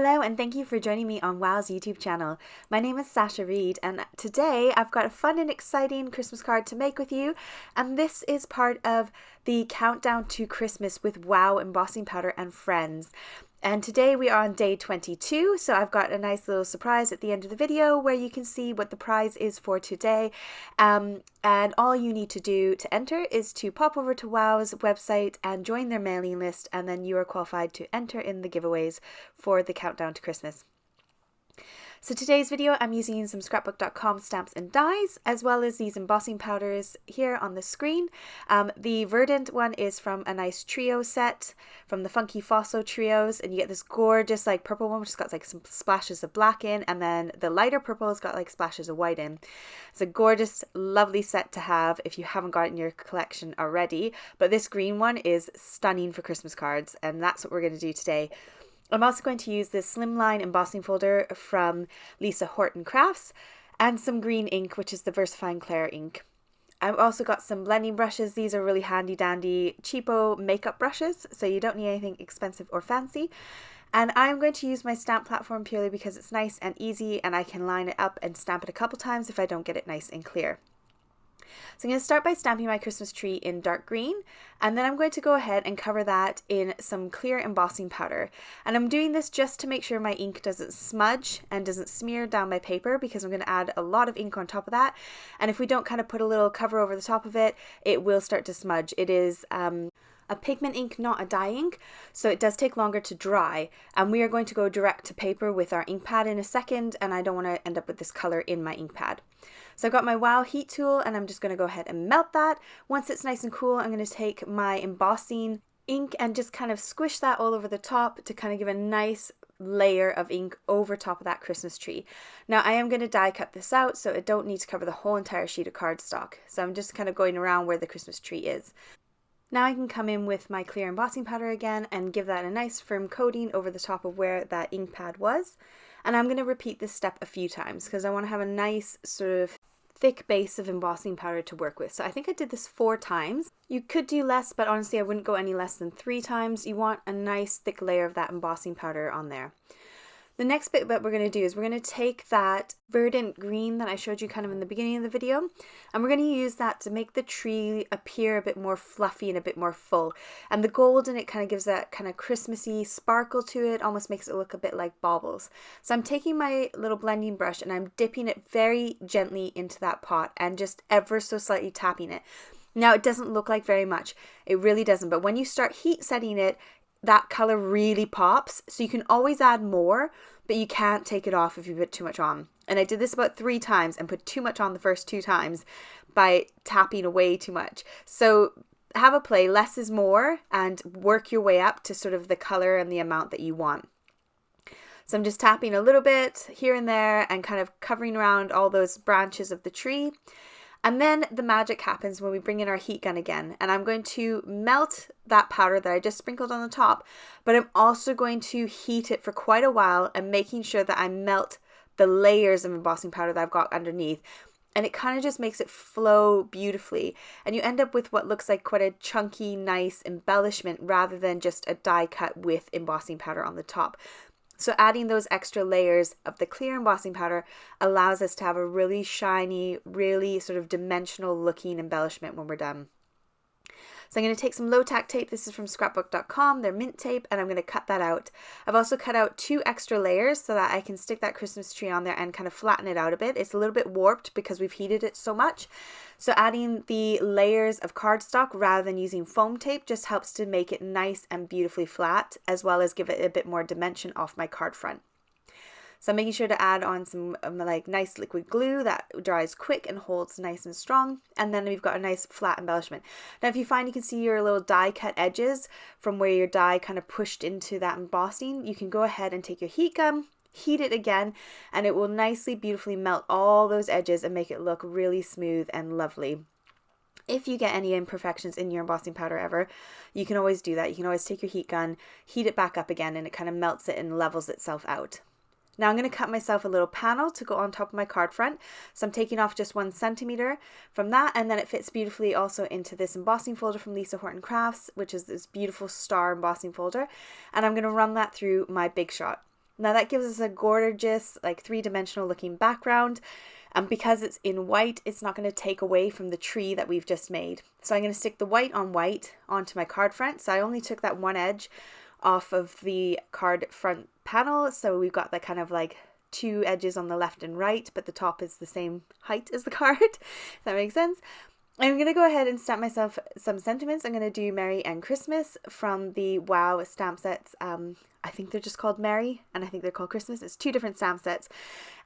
Hello and thank you for joining me on WOW's YouTube channel. My name is Sasha Reade and today I've got a fun and exciting Christmas card to make with you, and this is part of the countdown to Christmas with WOW embossing powder and friends. And today we are on day 22, so I've got a nice little surprise at the end of the video where you can see what the prize is for today. And all you need to do to enter is to pop over to WOW's website and join their mailing list, and then you are qualified to enter in the giveaways for the countdown to Christmas. So today's video I'm using some scrapbook.com stamps and dies, as well as these embossing powders here on the screen. The verdant one is from a nice trio set from the Funky Fossil trios, and you get this gorgeous like purple one which has got like some splashes of black in, and then the lighter purple has got like splashes of white in. It's a gorgeous, lovely set to have if you haven't got it in your collection already, but this green one is stunning for Christmas cards, and that's what we're going to do today. I'm also going to use this Slimline embossing folder from Horton Crafts and some green ink, which is the Versifying Clair ink. I've also got some blending brushes. These are really handy dandy cheapo makeup brushes, so you don't need anything expensive or fancy. And I'm going to use my stamp platform purely because it's nice and easy and I can line it up and stamp it a couple times if I don't get it nice and clear. So I'm going to start by stamping my Christmas tree in dark green, and then I'm going to go ahead and cover that in some clear embossing powder. And I'm doing this just to make sure my ink doesn't smudge and doesn't smear down my paper, because I'm going to add a lot of ink on top of that. And if we don't kind of put a little cover over the top of it, it will start to smudge. It is a pigment ink, not a dye ink, so it does take longer to dry, and we are going to go direct to paper with our ink pad in a second, and I don't want to end up with this color in my ink pad. So I've got my WOW heat tool and I'm just going to go ahead and melt that. Once it's nice and cool, I'm going to take my embossing ink and just kind of squish that all over the top to kind of give a nice layer of ink over top of that Christmas tree. Now I am going to die cut this out, so I don't need to cover the whole entire sheet of cardstock, so I'm just kind of going around where the Christmas tree is. Now I can come in with my clear embossing powder again and give that a nice firm coating over the top of where that ink pad was. And I'm going to repeat this step a few times because I want to have a nice sort of thick base of embossing powder to work with. So I think I did this 4 times. You could do less, but honestly I wouldn't go any less than 3 times. You want a nice thick layer of that embossing powder on there. The next bit that we're going to do is we're going to take that verdant green that I showed you kind of in the beginning of the video, and we're going to use that to make the tree appear a bit more fluffy and a bit more full. And the gold in it kind of gives that kind of Christmassy sparkle to it, almost makes it look a bit like baubles. So I'm taking my little blending brush and I'm dipping it very gently into that pot and just ever so slightly tapping it. Now it doesn't look like very much, it really doesn't, but when you start heat setting it, that color really pops, so you can always add more, but you can't take it off if you put too much on. And I did this about 3 times and put too much on the first 2 times by tapping away too much. So have a play, less is more, and work your way up to sort of the color and the amount that you want. So I'm just tapping a little bit here and there and kind of covering around all those branches of the tree. And then the magic happens when we bring in our heat gun again. And I'm going to melt that powder that I just sprinkled on the top, but I'm also going to heat it for quite a while and making sure that I melt the layers of embossing powder that I've got underneath. And it kind of just makes it flow beautifully. And you end up with what looks like quite a chunky, nice embellishment rather than just a die cut with embossing powder on the top. So adding those extra layers of the clear embossing powder allows us to have a really shiny, really sort of dimensional looking embellishment when we're done. So I'm going to take some low tack tape. This is from scrapbook.com. They're mint tape, and I'm going to cut that out. I've also cut out 2 extra layers so that I can stick that Christmas tree on there and kind of flatten it out a bit. It's a little bit warped because we've heated it so much. So adding the layers of cardstock rather than using foam tape just helps to make it nice and beautifully flat, as well as give it a bit more dimension off my card front. So I'm making sure to add on some like nice liquid glue that dries quick and holds nice and strong. And then we've got a nice flat embellishment. Now if you find you can see your little die cut edges from where your die kind of pushed into that embossing, you can go ahead and take your heat gun, heat it again, and it will nicely, beautifully melt all those edges and make it look really smooth and lovely. If you get any imperfections in your embossing powder ever, you can always do that. You can always take your heat gun, heat it back up again, and it kind of melts it and levels itself out. Now I'm going to cut myself a little panel to go on top of my card front. So I'm taking off just 1 centimeter from that, and then it fits beautifully also into this embossing folder from Horton Crafts, which is this beautiful star embossing folder. And I'm going to run that through my Big Shot. Now that gives us a gorgeous, like 3-dimensional looking background. And because it's in white, it's not going to take away from the tree that we've just made. So I'm going to stick the white on white onto my card front. So I only took that one edge off of the card front panel. So we've got that kind of like 2 edges on the left and right, but the top is the same height as the card. If that makes sense. I'm going to go ahead and stamp myself some sentiments. I'm going to do Merry and Christmas from the Wow stamp sets. I think they're just called Merry, and I think they're called Christmas. It's 2 different stamp sets.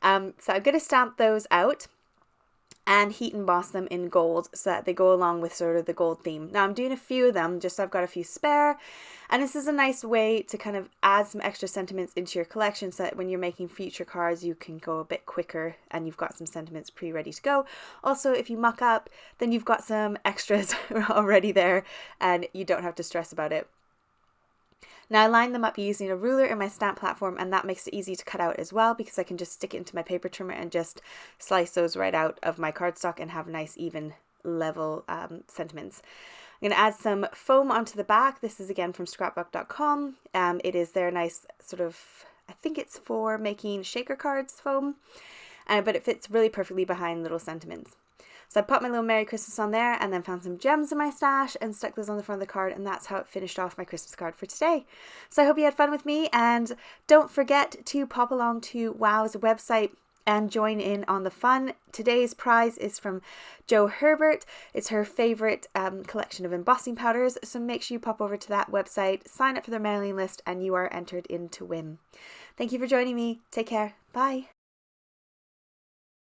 So I'm going to stamp those out and heat emboss them in gold so that they go along with sort of the gold theme. Now I'm doing a few of them just so I've got a few spare, and this is a nice way to kind of add some extra sentiments into your collection so that when you're making future cards you can go a bit quicker and you've got some sentiments pre-ready to go. Also, if you muck up, then you've got some extras already there and you don't have to stress about it. Now I line them up using a ruler in my stamp platform, and that makes it easy to cut out as well because I can just stick it into my paper trimmer and just slice those right out of my cardstock and have nice even level sentiments. I'm going to add some foam onto the back. This is again from scrapbook.com. It is their nice sort of, I think it's for making shaker cards foam, but it fits really perfectly behind little sentiments. So I popped my little Merry Christmas on there and then found some gems in my stash and stuck those on the front of the card, and that's how it finished off my Christmas card for today. So I hope you had fun with me, and don't forget to pop along to Wow's website and join in on the fun. Today's prize is from Jo Herbert. It's her favorite collection of embossing powders, so make sure you pop over to that website, sign up for their mailing list, and you are entered in to win. Thank you for joining me. Take care. Bye.